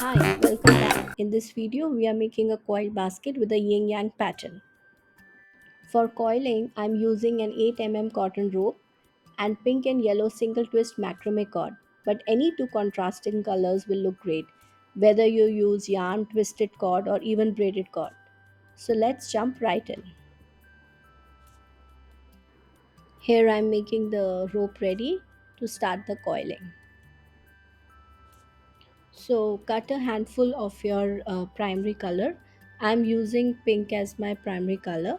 Hi, welcome back. In this video, we are making a coil basket with a yin yang pattern. For coiling, I'm using an 8 mm cotton rope and pink and yellow single twist macrame cord. But any two contrasting colors will look great, whether you use yarn, twisted cord, or even braided cord. So let's jump right in. Here I'm making the rope ready to start the coiling. So cut a handful of your primary color. I'm using pink as my primary color.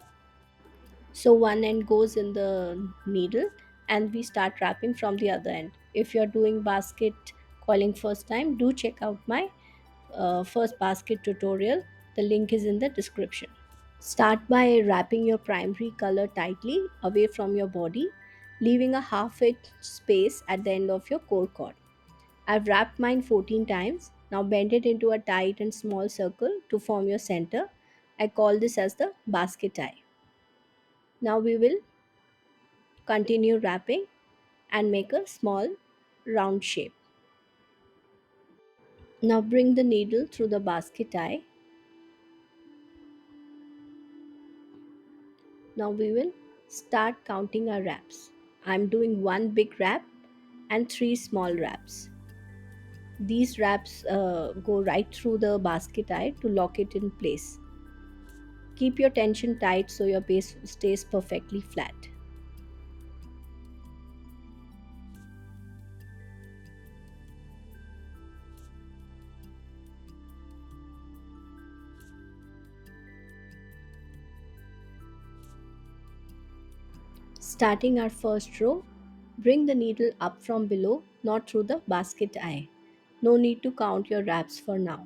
So one end goes in the needle and we start wrapping from the other end. If you're doing basket coiling first time, do check out my first basket tutorial. The link is in the description. Start by wrapping your primary color tightly away from your body, leaving a half inch space at the end of your core cord. I've wrapped mine 14 times. Now bend it into a tight and small circle to form your center. I call this as the basket tie. Now we will continue wrapping and make a small round shape. Now bring the needle through the basket eye. Now we will start counting our wraps. I'm doing one big wrap and three small wraps. These wraps go right through the basket eye to lock it in place. Keep your tension tight so your base stays perfectly flat. Starting our first row, bring the needle up from below, not through the basket eye. No need to count your wraps for now.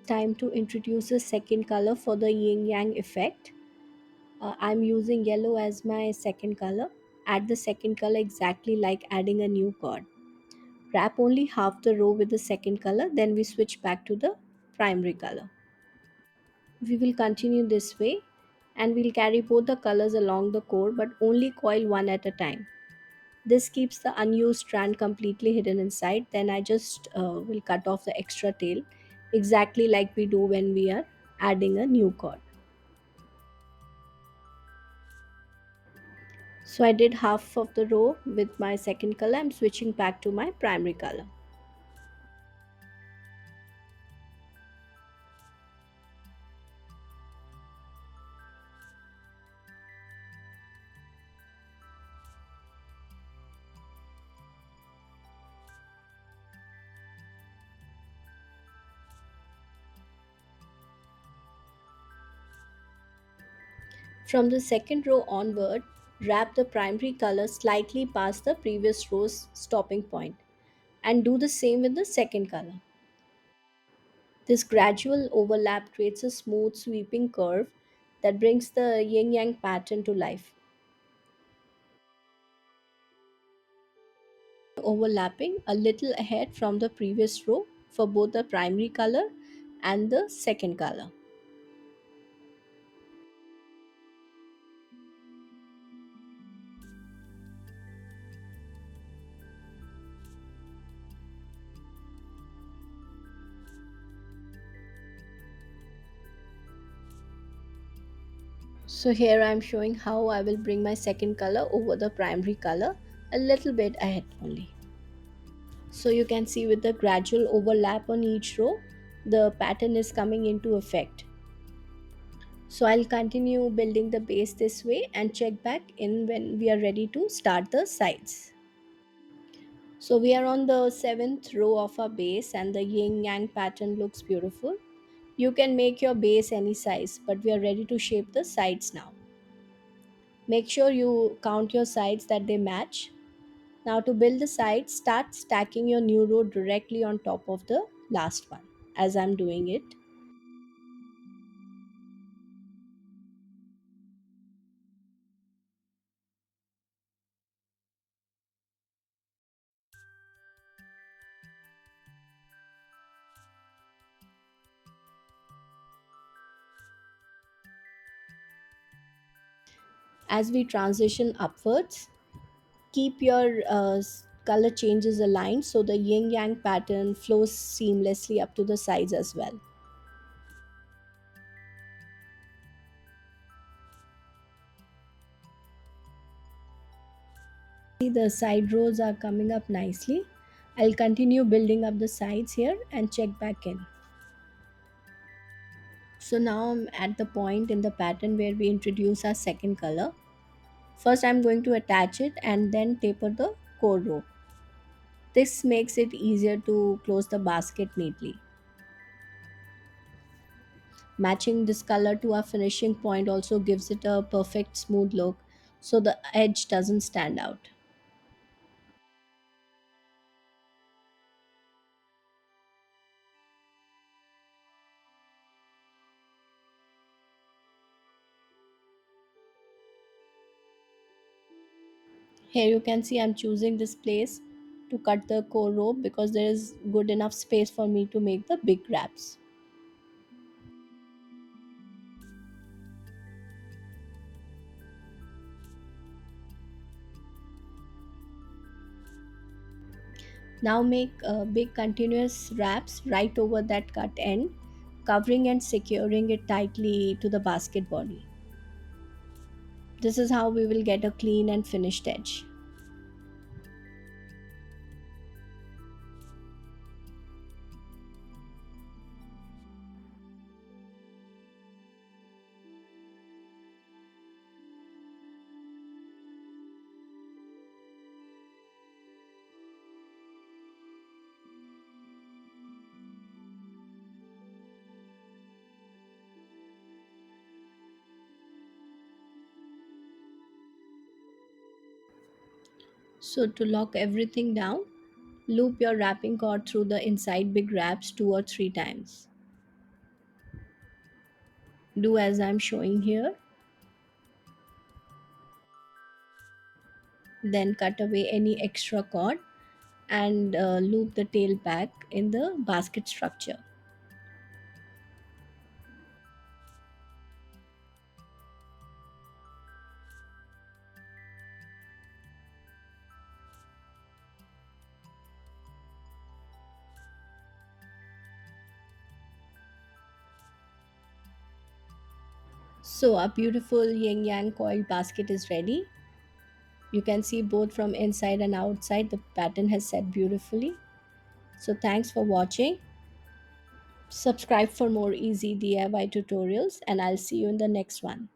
Time to introduce a second color for the yin yang effect. I'm using yellow as my second color. Add the second color exactly like adding a new chord. Wrap only half the row with the second color, then we switch back to the primary color. We will continue this way and we'll carry both the colors along the core but only coil one at a time. This keeps the unused strand completely hidden inside. Then I just will cut off the extra tail exactly like we do when we are adding a new cord. So I did half of the row with my second color. I'm switching back to my primary color. From the second row onward, wrap the primary color slightly past the previous row's stopping point and do the same with the second color. This gradual overlap creates a smooth sweeping curve that brings the yin yang pattern to life. Overlapping a little ahead from the previous row for both the primary color and the second color. So here I am showing how I will bring my second color over the primary color a little bit ahead only. So you can see with the gradual overlap on each row, the pattern is coming into effect. So I'll continue building the base this way and check back in when we are ready to start the sides. So we are on the seventh row of our base and the yin yang pattern looks beautiful. You can make your base any size, but we are ready to shape the sides now. Make sure you count your sides that they match. Now to build the sides, start stacking your new row directly on top of the last one as I'm doing it. As we transition upwards, keep your color changes aligned so the yin yang pattern flows seamlessly up to the sides as well. See, the side rows are coming up nicely. I'll continue building up the sides here and check back in. So now I'm at the point in the pattern where we introduce our second color. First I'm going to attach it and then taper the core rope. This makes it easier to close the basket neatly. Matching this color to our finishing point also gives it a perfect smooth look so the edge doesn't stand out. Here you can see I'm choosing this place to cut the core rope because there is good enough space for me to make the big wraps. Now make big continuous wraps right over that cut end, covering and securing it tightly to the basket body. This is how we will get a clean and finished edge. So to lock everything down, loop your wrapping cord through the inside big wraps 2 or 3 times. Do as I'm showing here, then cut away any extra cord and loop the tail back in the basket structure. So our beautiful yin yang coil basket is ready. You can see both from inside and outside the pattern has set beautifully. So thanks for watching. Subscribe for more easy DIY tutorials and I'll see you in the next one.